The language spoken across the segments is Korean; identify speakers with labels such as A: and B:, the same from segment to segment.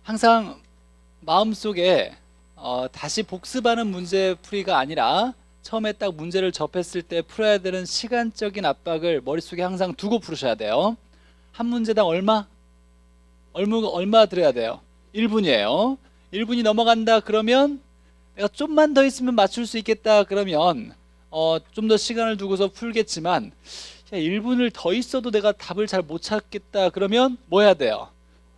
A: 항상 마음속에 다시 복습하는 문제풀이가 아니라 처음에 딱 문제를 접했을 때 풀어야 되는 시간적인 압박을 머릿속에 항상 두고 풀으셔야 돼요. 한 문제당 얼마 들어야 돼요? 1분이에요. 1분이 넘어간다 그러면 내가 좀만 더 있으면 맞출 수 있겠다 그러면 좀 더 시간을 두고서 풀겠지만 1분을 더 있어도 내가 답을 잘 못 찾겠다 그러면 뭐 해야 돼요?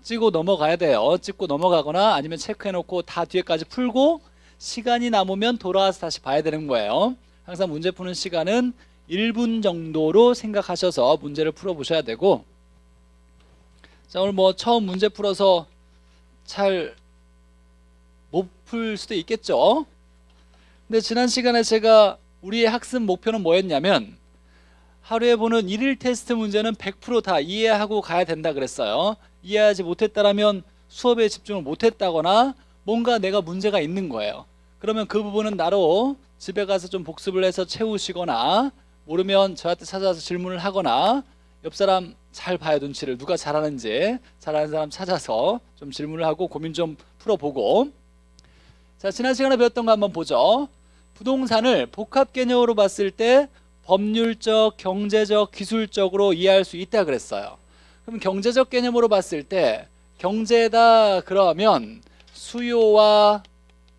A: 찍고 넘어가야 돼요. 찍고 넘어가거나 아니면 체크해놓고 다 뒤에까지 풀고 시간이 남으면 돌아와서 다시 봐야 되는 거예요. 항상 문제 푸는 시간은 1분 정도로 생각하셔서 문제를 풀어보셔야 되고, 자, 오늘 뭐 처음 문제 풀어서 잘 못 풀 수도 있겠죠. 근데 지난 시간에 제가 우리의 학습 목표는 뭐였냐면 하루에 보는 일일 테스트 문제는 100%다 이해하고 가야 된다 그랬어요. 이해하지 못했다라면 수업에 집중을 못했다거나 뭔가 내가 문제가 있는 거예요. 그러면 그 부분은 나로 집에 가서 좀 복습을 해서 채우시거나 모르면 저한테 찾아와서 질문을 하거나 옆 사람 잘 봐요. 눈치를 누가 잘하는지 잘하는 사람 찾아서 좀 질문을 하고 고민 좀 풀어보고. 자, 지난 시간에 배웠던 거 한번 보죠. 부동산을 복합 개념으로 봤을 때 법률적, 경제적, 기술적으로 이해할 수 있다 그랬어요. 그럼 경제적 개념으로 봤을 때 경제다 그러면 수요와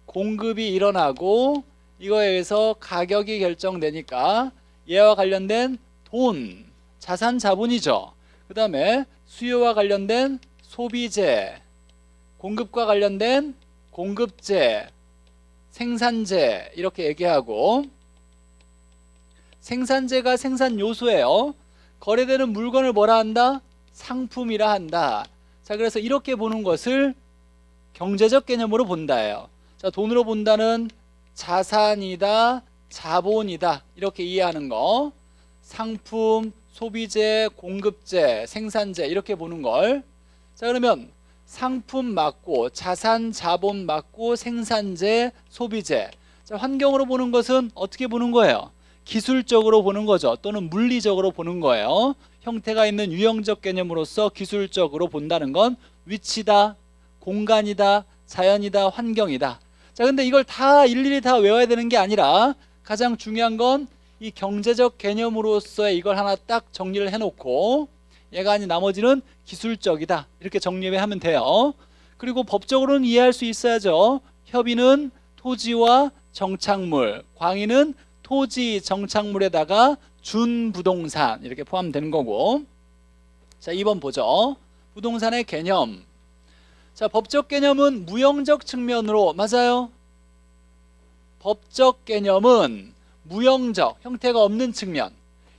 A: 공급이 일어나고 이거에 의해서 가격이 결정되니까 얘와 관련된 돈, 자산 자본이죠. 그 다음에 수요와 관련된 소비재, 공급과 관련된 공급재, 생산재 이렇게 얘기하고, 생산재가 생산 요소예요. 거래되는 물건을 뭐라 한다? 상품이라 한다. 자, 그래서 이렇게 보는 것을 경제적 개념으로 본다예요. 자, 돈으로 본다는 자산이다, 자본이다 이렇게 이해하는 거. 상품, 소비재, 공급재, 생산재 이렇게 보는 걸. 자, 그러면 상품 맞고 자산, 자본 맞고 생산재, 소비재. 자, 환경으로 보는 것은 어떻게 보는 거예요? 기술적으로 보는 거죠. 또는 물리적으로 보는 거예요. 형태가 있는 유형적 개념으로서 기술적으로 본다는 건 위치다, 공간이다, 자연이다, 환경이다. 자, 근데 이걸 다 일일이 다 외워야 되는 게 아니라 가장 중요한 건 이 경제적 개념으로서의 이걸 하나 딱 정리를 해놓고 얘가 아닌 나머지는 기술적이다 이렇게 정리하면 돼요. 그리고 법적으로는 이해할 수 있어야죠. 협의는 토지와 정착물, 광의는 토지, 정착물에다가 준부동산 이렇게 포함되는 거고. 자, 2번 보죠. 부동산의 개념. 자, 법적 개념은 무형적 측면으로, 맞아요. 법적 개념은 무형적, 형태가 없는 측면.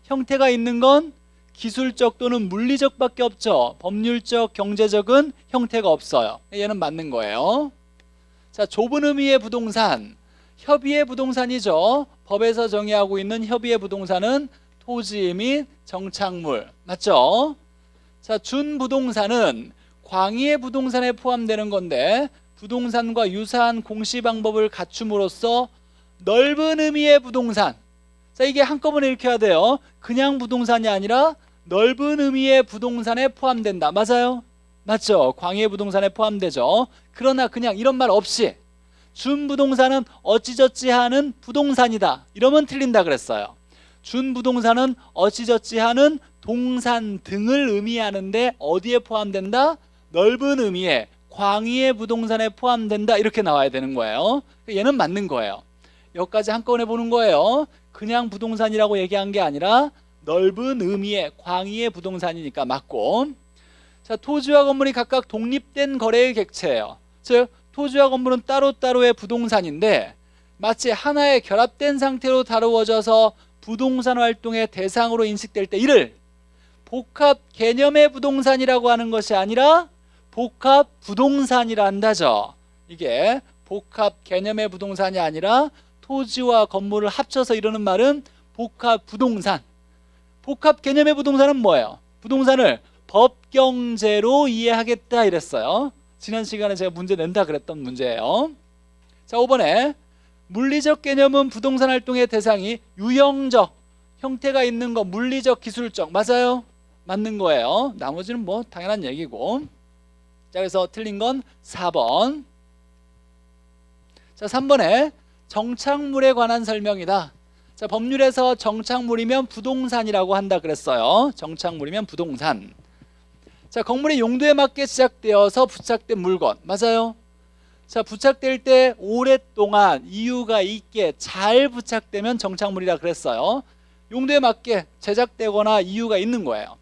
A: 형태가 있는 건 기술적 또는 물리적밖에 없죠. 법률적, 경제적은 형태가 없어요. 얘는 맞는 거예요. 자, 좁은 의미의 부동산, 협의의 부동산이죠. 법에서 정의하고 있는 협의의 부동산은 토지 및 정착물, 맞죠? 자, 준부동산은 광의의 부동산에 포함되는 건데 부동산과 유사한 공시 방법을 갖춤으로써 넓은 의미의 부동산. 자, 이게 한꺼번에 읽혀야 돼요. 그냥 부동산이 아니라 넓은 의미의 부동산에 포함된다. 맞아요? 맞죠? 광의의 부동산에 포함되죠. 그러나 그냥 이런 말 없이 준부동산은 어찌저찌하는 부동산이다 이러면 틀린다 그랬어요. 준부동산은 어찌저찌하는 동산 등을 의미하는데 어디에 포함된다? 넓은 의미의 광의의 부동산에 포함된다 이렇게 나와야 되는 거예요. 얘는 맞는 거예요. 여기까지 한꺼번에 보는 거예요. 그냥 부동산이라고 얘기한 게 아니라 넓은 의미의 광의의 부동산이니까 맞고. 자, 토지와 건물이 각각 독립된 거래의 객체예요. 즉 토지와 건물은 따로따로의 부동산인데 마치 하나의 결합된 상태로 다루어져서 부동산 활동의 대상으로 인식될 때 이를 복합 개념의 부동산이라고 하는 것이 아니라 복합 부동산이라 한다죠. 이게 복합 개념의 부동산이 아니라 토지와 건물을 합쳐서 이루는 말은 복합 부동산. 복합 개념의 부동산은 뭐예요? 부동산을 법경제로 이해하겠다 이랬어요. 지난 시간에 제가 문제 낸다 그랬던 문제예요. 자, 5번에 물리적 개념은 부동산 활동의 대상이 유형적, 형태가 있는 거, 물리적, 기술적. 맞아요? 맞는 거예요. 나머지는 뭐 당연한 얘기고. 자, 그래서 틀린 건 4번. 자, 3번에 정착물에 관한 설명이다. 자, 법률에서 정착물이면 부동산이라고 한다 그랬어요. 정착물이면 부동산. 자, 건물의 용도에 맞게 제작되어서 부착된 물건. 맞아요. 자, 부착될 때 오랫동안 이유가 있게 잘 부착되면 정착물이라 그랬어요. 용도에 맞게 제작되거나 이유가 있는 거예요.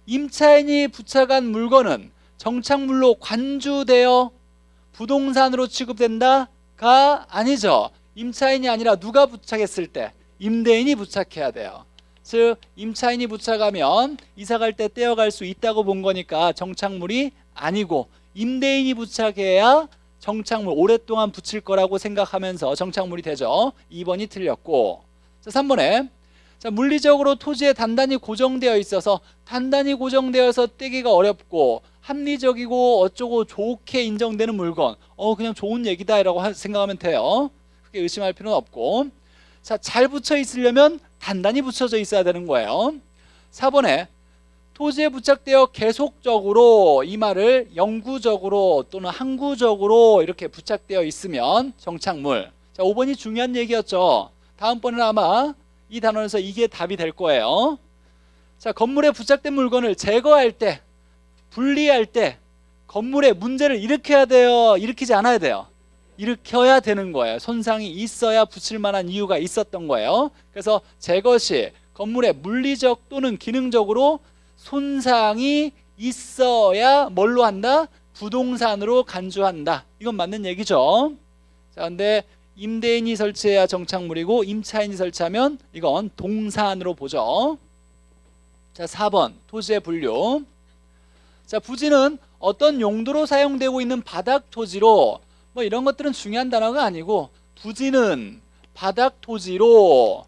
A: 임차인이 부착한 물건은 정착물로 관주되어 부동산으로 취급된다가 아니죠. 임차인이 아니라 누가 부착했을 때? 임대인이 부착해야 돼요. 즉 임차인이 부착하면 이사갈 때 떼어갈 수 있다고 본 거니까 정착물이 아니고 임대인이 부착해야 정착물 오랫동안 붙일 거라고 생각하면서 정착물이 되죠. 2번이 틀렸고. 자, 3번에 자, 물리적으로 토지에 단단히 고정되어 있어서 단단히 고정되어서 떼기가 어렵고 합리적이고 어쩌고 좋게 인정되는 물건. 그냥 좋은 얘기다 라고 생각하면 돼요. 크게 의심할 필요는 없고. 자, 잘 붙여 있으려면 단단히 붙여져 있어야 되는 거예요. 4번에 토지에 부착되어 계속적으로, 이 말을 영구적으로 또는 항구적으로 이렇게 부착되어 있으면 정착물. 자, 5번이 중요한 얘기였죠. 다음번에는 아마 이 단원에서 이게 답이 될 거예요. 자, 건물에 부착된 물건을 제거할 때, 분리할 때 건물에 문제를 일으켜야 돼요? 일으키지 않아야 돼요? 일으켜야 되는 거예요. 손상이 있어야 붙일 만한 이유가 있었던 거예요. 그래서 제거 시 건물에 물리적 또는 기능적으로 손상이 있어야 뭘로 한다? 부동산으로 간주한다. 이건 맞는 얘기죠. 자, 근데 임대인이 설치해야 정착물이고 임차인이 설치하면 이건 동산으로 보죠. 자, 4번 토지의 분류. 자, 부지는 어떤 용도로 사용되고 있는 바닥 토지로, 뭐 이런 것들은 중요한 단어가 아니고 부지는 바닥 토지로,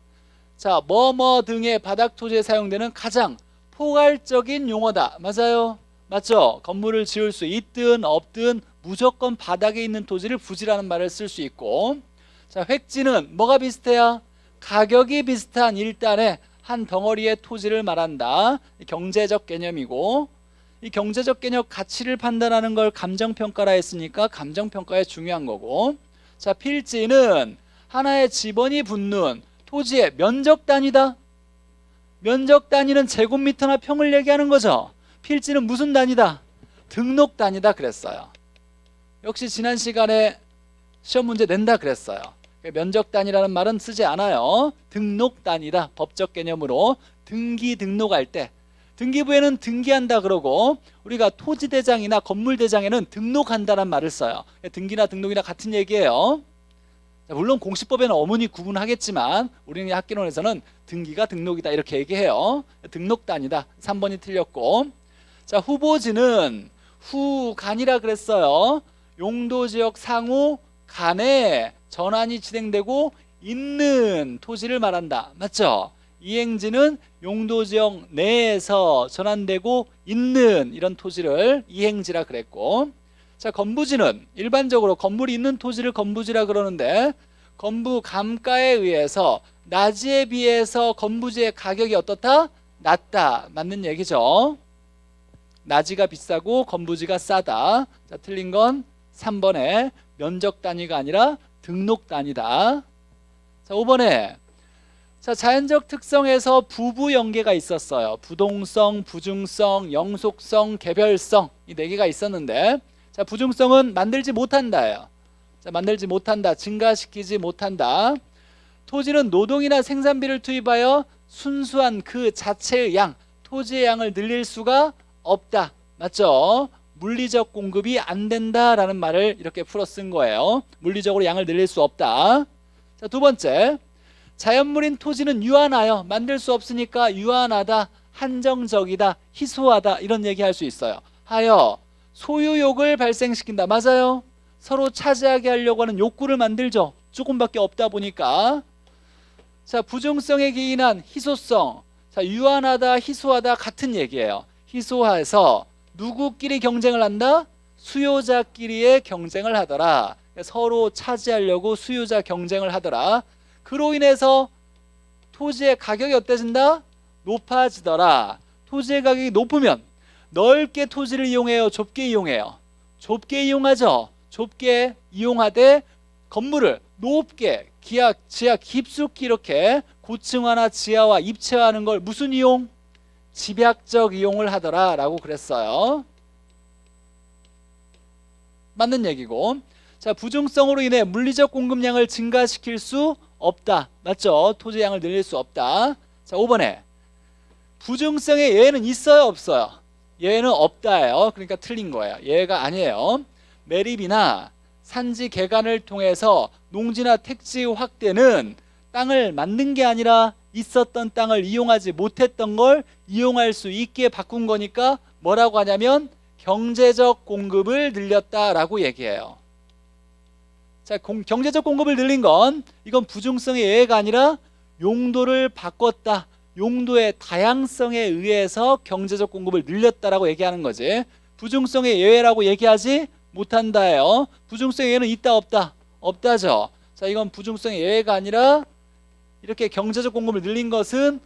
A: 자, 뭐뭐 등의 바닥 토지에 사용되는 가장 포괄적인 용어다. 맞아요? 맞죠? 건물을 지을 수 있든 없든 무조건 바닥에 있는 토지를 부지라는 말을 쓸 수 있고. 자, 획지는 뭐가 비슷해야? 가격이 비슷한 일단의 한 덩어리의 토지를 말한다. 경제적 개념이고, 이 경제적 개념 가치를 판단하는 걸 감정평가라 했으니까 감정평가에 중요한 거고. 자, 필지는 하나의 지번이 붙는 토지의 면적 단위다. 면적 단위는 제곱미터나 평을 얘기하는 거죠. 필지는 무슨 단위다? 등록 단위다 그랬어요. 역시 지난 시간에 시험 문제 낸다 그랬어요. 면적 단위라는 말은 쓰지 않아요. 등록 단위다. 법적 개념으로 등기 등록할 때 등기부에는 등기한다 그러고 우리가 토지대장이나 건물대장에는 등록한다는 말을 써요. 등기나 등록이나 같은 얘기예요. 물론 공시법에는 어문이 구분하겠지만 우리는 학기론에서는 등기가 등록이다 이렇게 얘기해요. 등록 단위다. 3번이 틀렸고. 자, 후보지는 후간이라 그랬어요. 용도지역 상호 간에 전환이 진행되고 있는 토지를 말한다. 맞죠? 이행지는 용도지역 내에서 전환되고 있는 이런 토지를 이행지라 그랬고. 자, 건부지는 일반적으로 건물이 있는 토지를 건부지라 그러는데 건부 감가에 의해서 나지에 비해서 건부지의 가격이 어떻다? 낮다. 맞는 얘기죠. 나지가 비싸고 건부지가 싸다. 자, 틀린 건 3번에 면적 단위가 아니라 등록 단위다. 자, 5번에 자, 자연적 특성에서 부부 연계가 있었어요. 부동성, 부중성, 영속성, 개별성 이 4개가 있었는데 자, 부중성은 만들지 못한다예요. 자, 만들지 못한다. 증가시키지 못한다. 토지는 노동이나 생산비를 투입하여 순수한 그 자체의 양, 토지의 양을 늘릴 수가 없다. 맞죠? 물리적 공급이 안 된다라는 말을 이렇게 풀어 쓴 거예요. 물리적으로 양을 늘릴 수 없다. 자, 두 번째. 자연물인 토지는 유한하여 만들 수 없으니까 유한하다, 한정적이다, 희소하다 이런 얘기할 수 있어요. 하여 소유욕을 발생시킨다. 맞아요. 서로 차지하게 하려고 하는 욕구를 만들죠. 조금밖에 없다 보니까. 자, 부중성에 기인한 희소성. 자, 유한하다, 희소하다 같은 얘기예요. 희소해서 누구끼리 경쟁을 한다? 수요자끼리의 경쟁을 하더라. 서로 차지하려고 수요자 경쟁을 하더라. 그로 인해서 토지의 가격이 어때진다? 높아지더라. 토지의 가격이 높으면 넓게 토지를 이용해요? 좁게 이용해요? 좁게 이용하죠. 좁게 이용하되 건물을 높게 지하 깊숙이 이렇게 고층화나 지하화 입체화하는 걸 무슨 이용? 집약적 이용을 하더라 라고 그랬어요. 맞는 얘기고. 자, 부중성으로 인해 물리적 공급량을 증가시킬 수 없다. 맞죠? 토지의 양을 늘릴 수 없다. 자, 5번에 부중성의 예외는 있어요, 없어요? 예외는 없다예요. 그러니까 틀린 거예요. 예외가 아니에요. 매립이나 산지 개간을 통해서 농지나 택지 확대는 땅을 만든 게 아니라 있었던 땅을 이용하지 못했던 걸 이용할 수 있게 바꾼 거니까 뭐라고 하냐면 경제적 공급을 늘렸다라고 얘기해요. 자, 경제적 공급을 늘린 건 이건 부중성의 예외가 아니라 용도를 바꿨다. 용도의 다양성에 의해서 경제적 공급을 늘렸다라고 얘기하는 거지. 부중성의 예외라고 얘기하지 못한다예요. 부중성의 예외는 있다 없다? 없다죠. 자, 이건 부중성의 예외가 아니라 이렇게 경제적 공급을 늘린 것은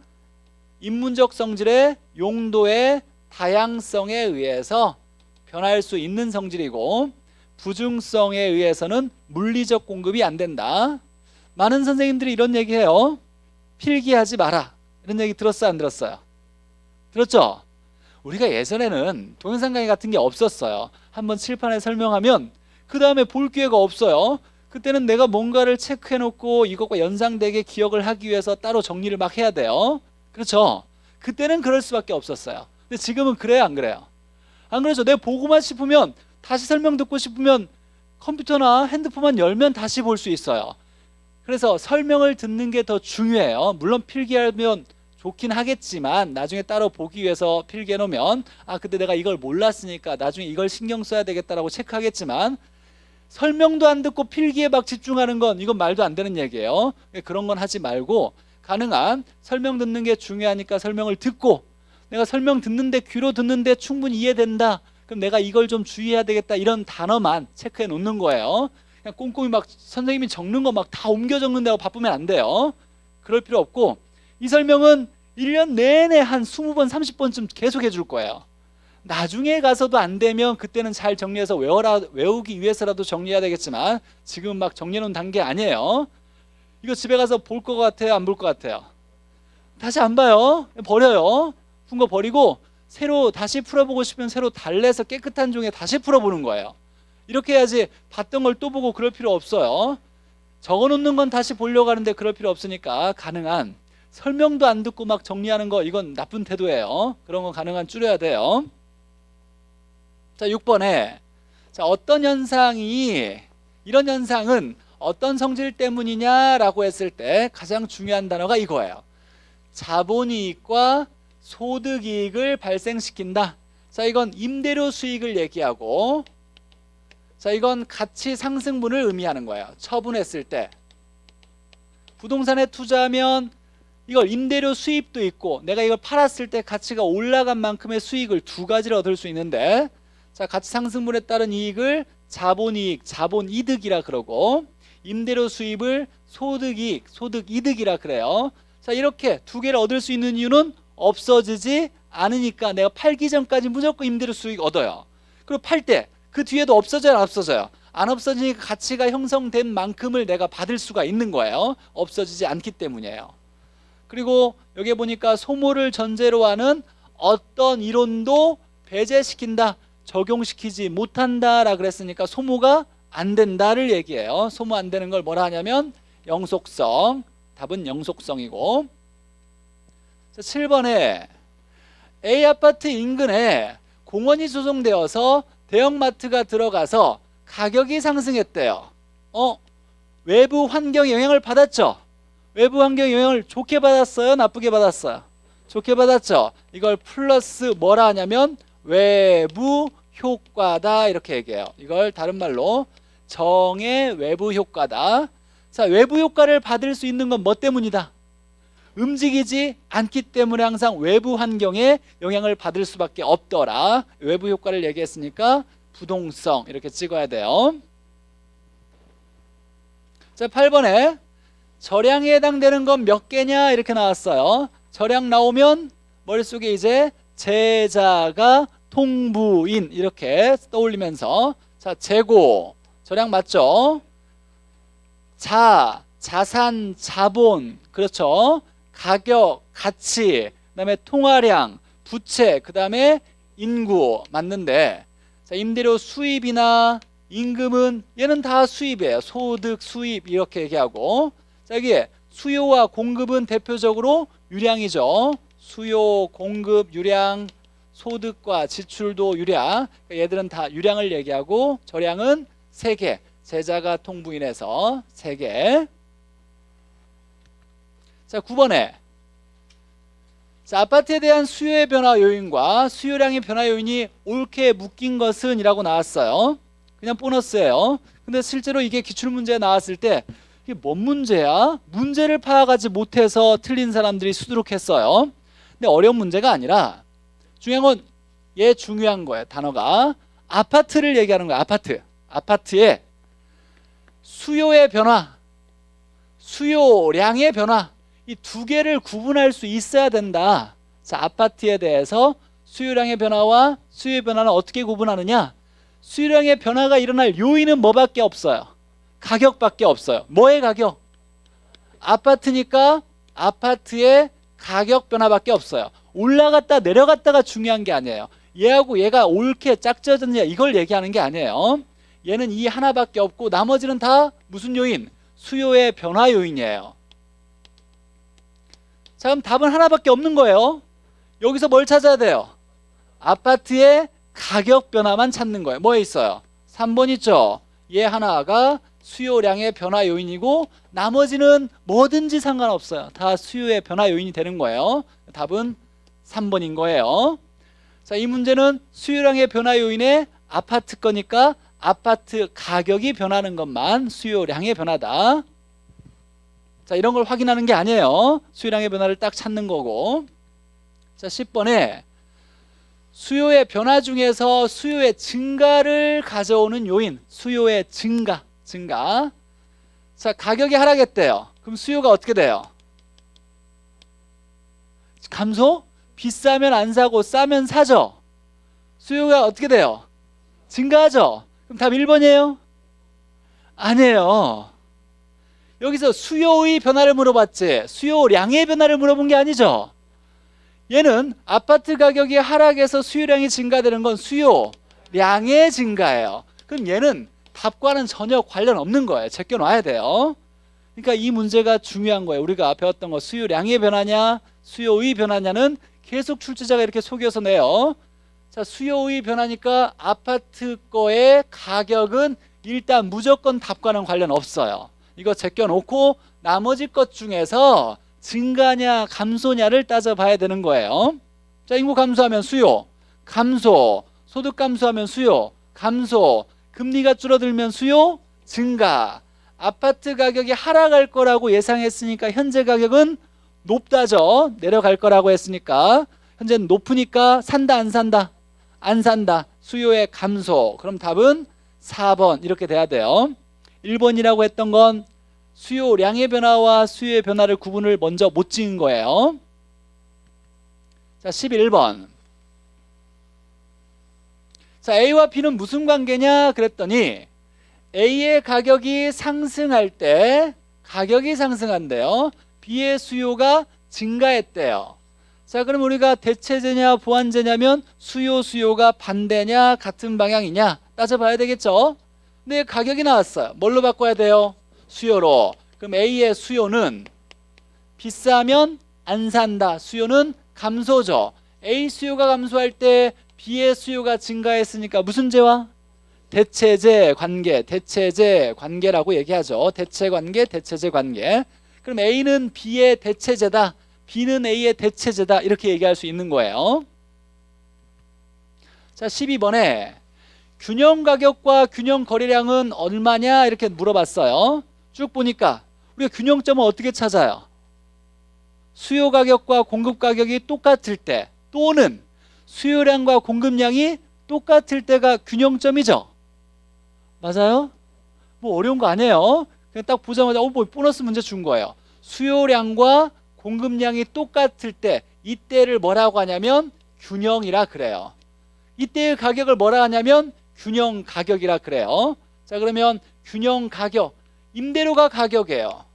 A: 인문적 성질의 용도의 다양성에 의해서 변할 수 있는 성질이고 부중성에 의해서는 물리적 공급이 안 된다. 많은 선생님들이 이런 얘기해요. 필기하지 마라. 이런 얘기 들었어요, 안 들었어요? 들었죠? 우리가 예전에는 동영상 강의 같은 게 없었어요. 한번 칠판에 설명하면 그 다음에 볼 기회가 없어요. 그때는 내가 뭔가를 체크해놓고 이것과 연상되게 기억을 하기 위해서 따로 정리를 막 해야 돼요. 그렇죠? 그때는 그럴 수밖에 없었어요. 근데 지금은 그래요, 안 그래요? 안 그러죠? 내가 보고만 싶으면 다시 설명 듣고 싶으면 컴퓨터나 핸드폰만 열면 다시 볼 수 있어요. 그래서 설명을 듣는 게 더 중요해요. 물론 필기하면 좋긴 하겠지만 나중에 따로 보기 위해서 필기해 놓으면 아, 근데 내가 이걸 몰랐으니까 나중에 이걸 신경 써야 되겠다라고 체크하겠지만 설명도 안 듣고 필기에 막 집중하는 건 이건 말도 안 되는 얘기예요. 그런 건 하지 말고 가능한 설명 듣는 게 중요하니까 설명을 듣고 내가 설명 듣는데 귀로 듣는데 충분히 이해된다. 그럼 내가 이걸 좀 주의해야 되겠다. 이런 단어만 체크해 놓는 거예요. 그냥 꼼꼼히 막 선생님이 적는 거 막 다 옮겨 적는다고 바쁘면 안 돼요. 그럴 필요 없고 이 설명은 1년 내내 한 20번, 30번쯤 계속 해줄 거예요. 나중에 가서도 안 되면 그때는 잘 정리해서 외우기 위해서라도 정리해야 되겠지만 지금 막 정리해 놓은 단계 아니에요. 이거 집에 가서 볼 것 같아요? 안 볼 것 같아요? 다시 안 봐요. 버려요. 푼 거 버리고 새로 다시 풀어보고 싶으면 새로 달래서 깨끗한 종이에 다시 풀어보는 거예요. 이렇게 해야지 봤던 걸 또 보고 그럴 필요 없어요. 적어놓는 건 다시 보려고 하는데 그럴 필요 없으니까 가능한 설명도 안 듣고 막 정리하는 거 이건 나쁜 태도예요. 그런 거 가능한 줄여야 돼요. 자, 6번에 자, 이런 현상은 어떤 성질 때문이냐라고 했을 때 가장 중요한 단어가 이거예요. 자본이익과 소득이익을 발생시킨다. 자, 이건 임대료 수익을 얘기하고 자, 이건 가치 상승분을 의미하는 거예요. 처분했을 때 부동산에 투자하면 이걸 임대료 수입도 있고 내가 이걸 팔았을 때 가치가 올라간 만큼의 수익을 두 가지를 얻을 수 있는데 자, 가치 상승분에 따른 이익을 자본이익, 자본이득이라 그러고 임대료 수입을 소득이익, 소득이득이라 그래요. 자, 이렇게 두 개를 얻을 수 있는 이유는 없어지지 않으니까 내가 팔기 전까지 무조건 임대료 수익 얻어요. 그리고 팔 때 그 뒤에도 없어져요, 안 없어져요? 안 없어지니까 가치가 형성된 만큼을 내가 받을 수가 있는 거예요. 없어지지 않기 때문이에요. 그리고 여기 보니까 소모를 전제로 하는 어떤 이론도 배제시킨다, 적용시키지 못한다라 그랬으니까 소모가 안 된다를 얘기해요. 소모 안 되는 걸 뭐라 하냐면 영속성. 답은 영속성이고. 자, 7번에 A 아파트 인근에 공원이 조성되어서 대형마트가 들어가서 가격이 상승했대요. 외부 환경 영향을 받았죠? 외부 환경 영향을 좋게 받았어요? 나쁘게 받았어요? 좋게 받았죠? 이걸 플러스 뭐라 하냐면 외부 효과다 이렇게 얘기해요. 이걸 다른 말로 정의 외부 효과다. 자, 외부 효과를 받을 수 있는 건 뭐 때문이다? 움직이지 않기 때문에 항상 외부 환경에 영향을 받을 수밖에 없더라. 외부 효과를 얘기했으니까 부동성 이렇게 찍어야 돼요. 자, 8번에 절량에 해당되는 건 몇 개냐 이렇게 나왔어요. 절량 나오면 머릿속에 이제 제자가 통부인 이렇게 떠올리면서 자, 재고 절약 맞죠? 자산, 자본, 그렇죠? 가격, 가치, 그다음에 통화량, 부채, 그다음에 인구 맞는데, 자, 임대료 수입이나 임금은 얘는 다 수입이에요. 소득, 수입 이렇게 얘기하고, 자, 여기에 수요와 공급은 대표적으로 유량이죠. 수요, 공급, 유량, 소득과 지출도 유량. 얘들은 다 유량을 얘기하고, 절량은 세계, 제자가 통부인해서 세계. 자, 9번에 자, 아파트에 대한 수요의 변화 요인과 수요량의 변화 요인이 옳게 묶인 것은 이라고 나왔어요. 그냥 보너스예요. 근데 실제로 이게 기출문제에 나왔을 때 이게 뭔 문제야? 문제를 파악하지 못해서 틀린 사람들이 수두룩했어요. 근데 어려운 문제가 아니라 중요한 건 얘 중요한 거예요. 단어가 아파트를 얘기하는 거예요. 아파트의 수요의 변화, 수요량의 변화, 이 두 개를 구분할 수 있어야 된다. 자, 아파트에 대해서 수요량의 변화와 수요의 변화는 어떻게 구분하느냐? 수요량의 변화가 일어날 요인은 뭐밖에 없어요? 가격밖에 없어요. 뭐의 가격? 아파트니까 아파트의 가격 변화밖에 없어요. 올라갔다 내려갔다가 중요한 게 아니에요. 얘하고 얘가 옳게 짝져졌냐 이걸 얘기하는 게 아니에요. 얘는 이 하나밖에 없고 나머지는 다 무슨 요인? 수요의 변화 요인이에요. 자, 그럼 답은 하나밖에 없는 거예요. 여기서 뭘 찾아야 돼요? 아파트의 가격 변화만 찾는 거예요. 뭐에 있어요? 3번 있죠. 얘 하나가 수요량의 변화 요인이고 나머지는 뭐든지 상관없어요. 다 수요의 변화 요인이 되는 거예요. 답은 3번인 거예요. 자, 이 문제는 수요량의 변화 요인에 아파트 거니까 아파트 가격이 변하는 것만 수요량의 변화다. 자, 이런 걸 확인하는 게 아니에요. 수요량의 변화를 딱 찾는 거고. 자, 10번에 수요의 변화 중에서 수요의 증가를 가져오는 요인, 수요의 증가. 자, 가격이 하락했대요. 그럼 수요가 어떻게 돼요? 감소? 비싸면 안 사고 싸면 사죠. 수요가 어떻게 돼요? 증가하죠. 그럼 답 1번이에요? 아니에요. 여기서 수요의 변화를 물어봤지 수요량의 변화를 물어본 게 아니죠. 얘는 아파트 가격이 하락해서 수요량이 증가되는 건 수요량의 증가예요. 그럼 얘는 답과는 전혀 관련 없는 거예요. 제껴놔야 돼요. 그러니까 이 문제가 중요한 거예요. 우리가 배웠던 거 수요량의 변화냐 수요의 변화냐는 계속 출제자가 이렇게 속여서 내요. 자, 수요의 변화니까 아파트 거의 가격은 일단 무조건 답과는 관련 없어요. 이거 제껴놓고 나머지 것 중에서 증가냐 감소냐를 따져봐야 되는 거예요. 자, 인구 감소하면 수요 감소, 소득 감소하면 수요 감소, 금리가 줄어들면 수요 증가. 아파트 가격이 하락할 거라고 예상했으니까 현재 가격은 높다죠. 내려갈 거라고 했으니까 현재는 높으니까 산다 안 산다? 안 산다. 수요의 감소. 그럼 답은 4번 이렇게 돼야 돼요. 1번이라고 했던 건 수요량의 변화와 수요의 변화를 구분을 먼저 못 지은 거예요. 자, 11번. 자, A와 B는 무슨 관계냐 그랬더니 A의 가격이 상승할 때 가격이 상승한대요. B의 수요가 증가했대요. 자, 그럼 우리가 대체제냐 보완제냐면 수요가 반대냐 같은 방향이냐 따져봐야 되겠죠. 근데 가격이 나왔어요. 뭘로 바꿔야 돼요? 수요로. 그럼 A의 수요는 비싸면 안 산다. 수요는 감소죠. A 수요가 감소할 때 B의 수요가 증가했으니까 무슨 제와? 대체제 관계라고 얘기하죠. 대체 관계. 그럼 A는 B의 대체제다. B는 A의 대체제다. 이렇게 얘기할 수 있는 거예요. 자, 12번에 균형 가격과 균형 거래량은 얼마냐 이렇게 물어봤어요. 쭉 보니까 우리가 균형점을 어떻게 찾아요? 수요 가격과 공급 가격이 똑같을 때 또는 수요량과 공급량이 똑같을 때가 균형점이죠. 맞아요? 뭐 어려운 거 아니에요. 그냥 딱 보자마자 뭐 보너스 문제 준 거예요. 수요량과 공급량이 똑같을 때 이때를 뭐라고 하냐면 균형이라 그래요. 이때의 가격을 뭐라 하냐면 균형 가격이라 그래요. 자, 그러면 균형 가격, 임대료가 가격이에요.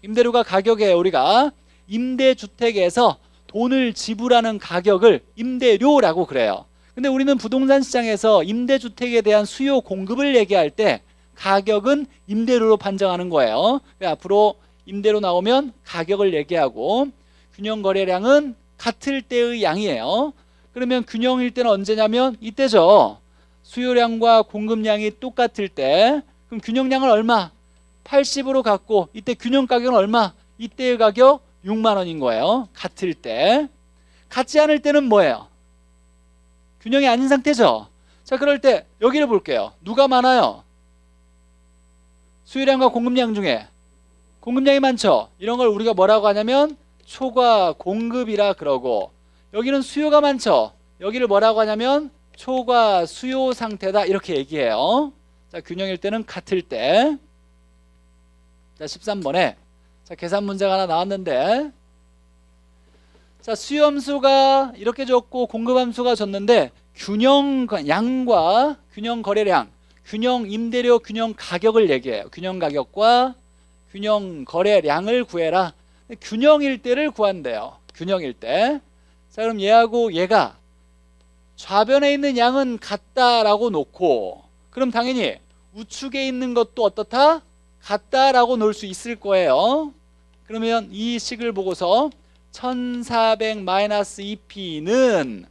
A: 임대료가 가격이에요. 우리가 임대주택에서 돈을 지불하는 가격을 임대료라고 그래요. 근데 우리는 부동산 시장에서 임대주택에 대한 수요 공급을 얘기할 때 가격은 임대료로 판정하는 거예요. 앞으로 임대료 나오면 가격을 얘기하고, 균형 거래량은 같을 때의 양이에요. 그러면 균형일 때는 언제냐면 이때죠. 수요량과 공급량이 똑같을 때. 그럼 균형량은 얼마? 80으로 갖고 이때 균형 가격은 얼마? 이때의 가격 6만 원인 거예요. 같을 때. 같지 않을 때는 뭐예요? 균형이 아닌 상태죠. 자, 그럴 때 여기를 볼게요. 누가 많아요? 수요량과 공급량 중에 공급량이 많죠. 이런 걸 우리가 뭐라고 하냐면 초과 공급이라 그러고, 여기는 수요가 많죠. 여기를 뭐라고 하냐면 초과 수요 상태다 이렇게 얘기해요. 자, 균형일 때는 같을 때. 자, 13번에 자, 계산 문제가 하나 나왔는데, 자, 수요 함수가 이렇게 줬고 공급 함수가 줬는데 균형 양과 균형 거래량, 균형 임대료, 균형 가격을 얘기해요. 균형 가격과 균형 거래량을 구해라. 균형일 때를 구한대요. 균형일 때. 자, 그럼 얘하고 얘가 좌변에 있는 양은 같다라고 놓고, 그럼 당연히 우측에 있는 것도 어떻다? 같다라고 놓을 수 있을 거예요. 그러면 이 식을 보고서 1400 마이너스 2p는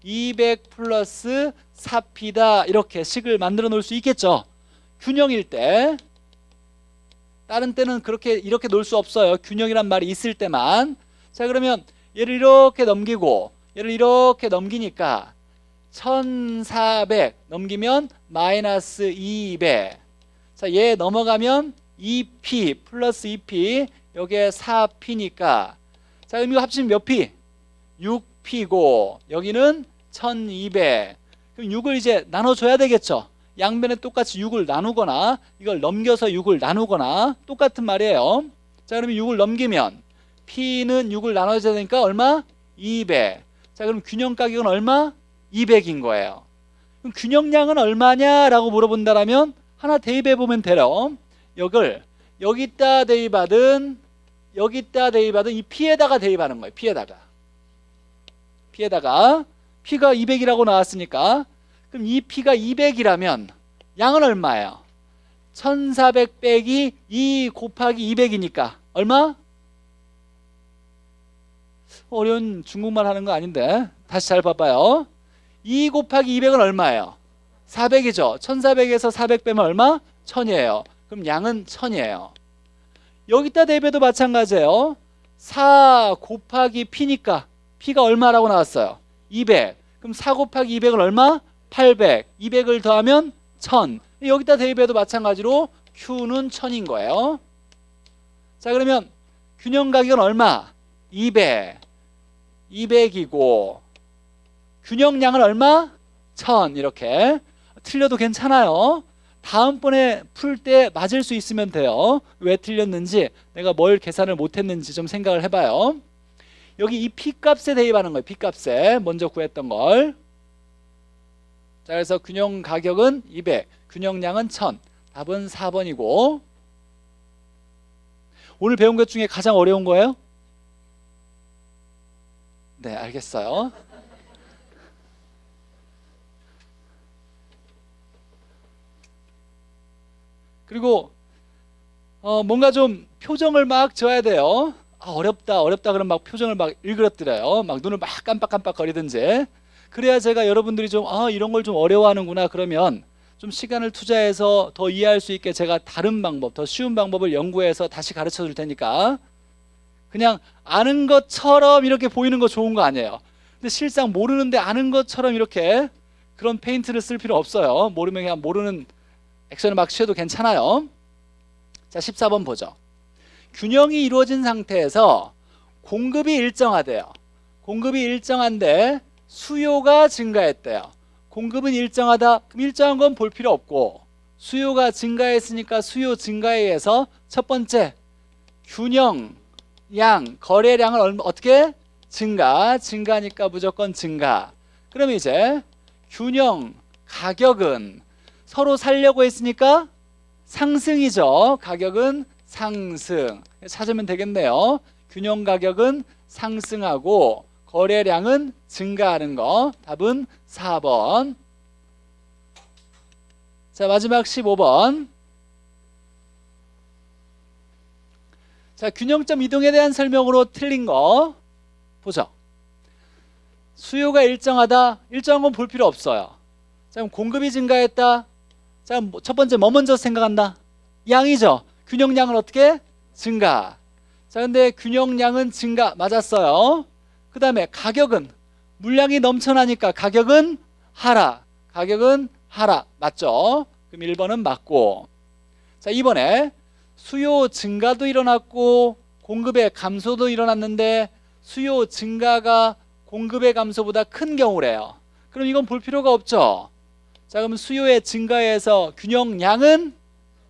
A: 200 플러스 4p다 이렇게 식을 만들어 놓을 수 있겠죠. 균형일 때. 다른 때는 그렇게 이렇게 놓을 수 없어요. 균형이란 말이 있을 때만. 자, 그러면 얘를 이렇게 넘기고 얘를 이렇게 넘기니까 1400 넘기면 마이너스 200. 자, 얘 넘어가면 2p 플러스 2p, 여기에 4p니까, 자, 그럼 이거 합치면 몇 p? 6p고 여기는 1200. 그럼 6을 이제 나눠줘야 되겠죠. 양변에 똑같이 6을 나누거나 이걸 넘겨서 6을 나누거나 똑같은 말이에요. 자, 그러면 6을 넘기면 p는 6을 나눠줘야 되니까 얼마? 200. 자, 그럼 균형 가격은 얼마? 200인 거예요. 그럼 균형량은 얼마냐라고 물어본다라면 하나 대입해 보면 돼요. 이걸 여기다 대입하든 여기다 대입하든 이 p에다가 대입하는 거예요. p에다가 p가 200이라고 나왔으니까, 그럼 이 p가 200이라면 양은 얼마예요? 1400 빼기 2 곱하기 200이니까 얼마? 어려운 중국말 하는 거 아닌데 다시 잘 봐봐요. 2 곱하기 200은 얼마예요? 400이죠. 1400에서 400 빼면 얼마? 1000이에요. 그럼 양은 1000이에요. 여기다 대입해도 마찬가지예요. 4 곱하기 p니까 p가 얼마라고 나왔어요? 200. 그럼 4 곱하기 200은 얼마? 800. 200을 더하면 1000. 여기다 대입해도 마찬가지로 q는 1000인 거예요. 자, 그러면 균형 가격은 얼마? 200. 200이고 균형량은 얼마? 1000. 이렇게 틀려도 괜찮아요. 다음번에 풀 때 맞을 수 있으면 돼요. 왜 틀렸는지, 내가 뭘 계산을 못했는지 좀 생각을 해봐요. 여기 이 P값에 대입하는 거예요. P값에 먼저 구했던 걸. 자, 그래서 균형 가격은 200, 균형량은 1000. 답은 4번이고. 오늘 배운 것 중에 가장 어려운 거예요? 네, 알겠어요. 그리고 뭔가 좀 표정을 막 지어야 돼요. 어렵다 그러면 막 표정을 막 일그러뜨려요. 막 눈을 막 깜빡깜빡 거리든지. 그래야 제가 여러분들이 좀 이런 걸 좀 어려워하는구나 그러면 좀 시간을 투자해서 더 이해할 수 있게 제가 다른 방법, 더 쉬운 방법을 연구해서 다시 가르쳐 줄 테니까, 그냥 아는 것처럼 이렇게 보이는 거 좋은 거 아니에요. 근데 실상 모르는데 아는 것처럼 이렇게 그런 페인트를 쓸 필요 없어요. 모르면 그냥 모르는 액션을 막 취해도 괜찮아요. 자, 14번 보죠. 균형이 이루어진 상태에서 공급이 일정하대요. 공급이 일정한데 수요가 증가했대요. 공급은 일정하다. 그럼 일정한 건 볼 필요 없고, 수요가 증가했으니까 수요 증가에 의해서 첫 번째 균형 양 거래량을 어떻게? 증가니까 무조건 증가. 그럼 이제 균형 가격은 서로 살려고 했으니까 상승이죠. 가격은 상승. 찾으면 되겠네요. 균형 가격은 상승하고 거래량은 증가하는 거. 답은 4번. 자, 마지막 15번. 자, 균형점 이동에 대한 설명으로 틀린 거 보죠. 수요가 일정하다. 일정한 건 볼 필요 없어요. 자, 그럼 공급이 증가했다. 자, 첫 번째 뭐 먼저 생각한다? 양이죠. 균형량은 어떻게? 증가. 자, 근데 균형량은 증가 맞았어요. 그 다음에 가격은 물량이 넘쳐나니까 가격은 하락. 가격은 하락. 맞죠? 그럼 1번은 맞고. 자, 이번에 수요 증가도 일어났고 공급의 감소도 일어났는데 수요 증가가 공급의 감소보다 큰 경우래요. 그럼 이건 볼 필요가 없죠. 자, 그럼 수요의 증가에서 균형량은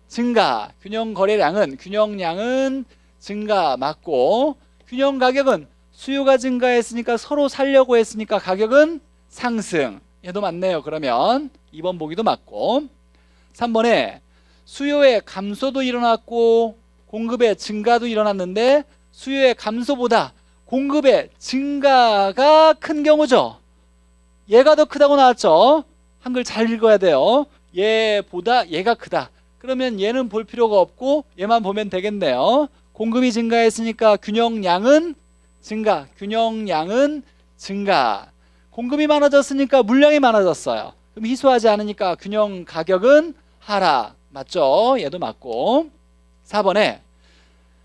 A: 증가, 균형량은 증가 맞고, 균형 가격은 수요가 증가했으니까 서로 살려고 했으니까 가격은 상승. 얘도 맞네요. 그러면 2번 보기도 맞고. 3번에 수요의 감소도 일어났고 공급의 증가도 일어났는데 수요의 감소보다 공급의 증가가 큰 경우죠. 얘가 더 크다고 나왔죠. 한글 잘 읽어야 돼요. 얘보다 얘가 크다. 그러면 얘는 볼 필요가 없고 얘만 보면 되겠네요. 공급이 증가했으니까 균형량은 증가. 균형량은 증가. 공급이 많아졌으니까 물량이 많아졌어요. 그럼 희소하지 않으니까 균형 가격은 하락. 맞죠? 얘도 맞고. 4번에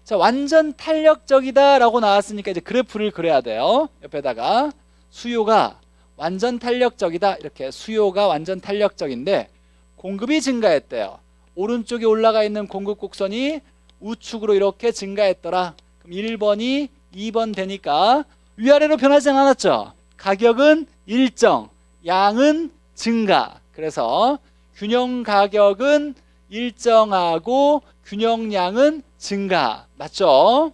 A: 자, 완전 탄력적이다 라고 나왔으니까 이제 그래프를 그려야 돼요. 옆에다가 수요가 완전 탄력적이다. 이렇게 수요가 완전 탄력적인데 공급이 증가했대요. 오른쪽에 올라가 있는 공급 곡선이 우측으로 이렇게 증가했더라. 그럼 1번이 2번 되니까 위아래로 변하지 않았죠. 가격은 일정, 양은 증가. 그래서 균형 가격은 일정하고 균형량은 증가. 맞죠?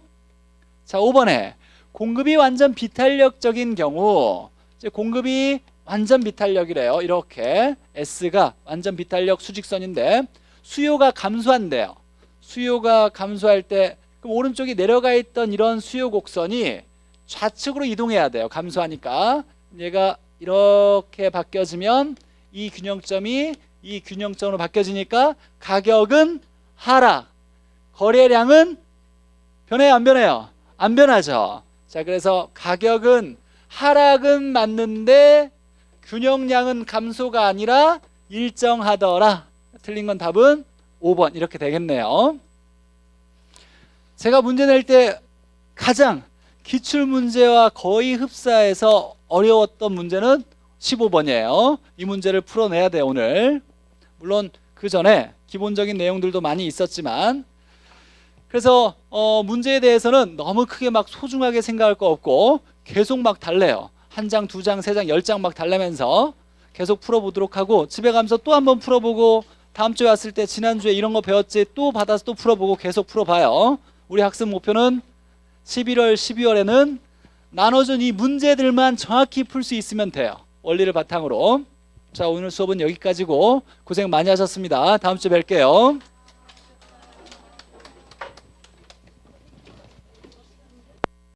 A: 자, 5번에 공급이 완전 비탄력적인 경우, 이제 공급이 완전 비탄력이래요. 이렇게 S가 완전 비탄력 수직선인데 수요가 감소한대요. 수요가 감소할 때 그럼 오른쪽이 내려가 있던 이런 수요 곡선이 좌측으로 이동해야 돼요. 감소하니까. 얘가 이렇게 바뀌어지면 이 균형점이 이 균형점으로 바뀌어지니까 가격은 하락. 거래량은 변해요, 안 변해요? 안 변하죠. 자, 그래서 가격은 하락은 맞는데 균형량은 감소가 아니라 일정하더라. 틀린 건 답은 5번 이렇게 되겠네요. 제가 문제 낼 때 가장 기출문제와 거의 흡사해서 어려웠던 문제는 15번이에요. 이 문제를 풀어내야 돼요, 오늘. 물론 그 전에 기본적인 내용들도 많이 있었지만, 그래서 문제에 대해서는 너무 크게 막 소중하게 생각할 거 없고 계속 막 달래요. 한 장, 두 장, 세 장, 10장 막 달래면서 계속 풀어보도록 하고, 집에 가면서 또 한번 풀어보고, 다음 주에 왔을 때 지난주에 이런 거 배웠지 또 받아서 또 풀어보고 계속 풀어봐요. 우리 학습 목표는 11월, 12월에는 나눠준 이 문제들만 정확히 풀 수 있으면 돼요. 원리를 바탕으로. 자, 오늘 수업은 여기까지고 고생 많이 하셨습니다. 다음 주에 뵐게요.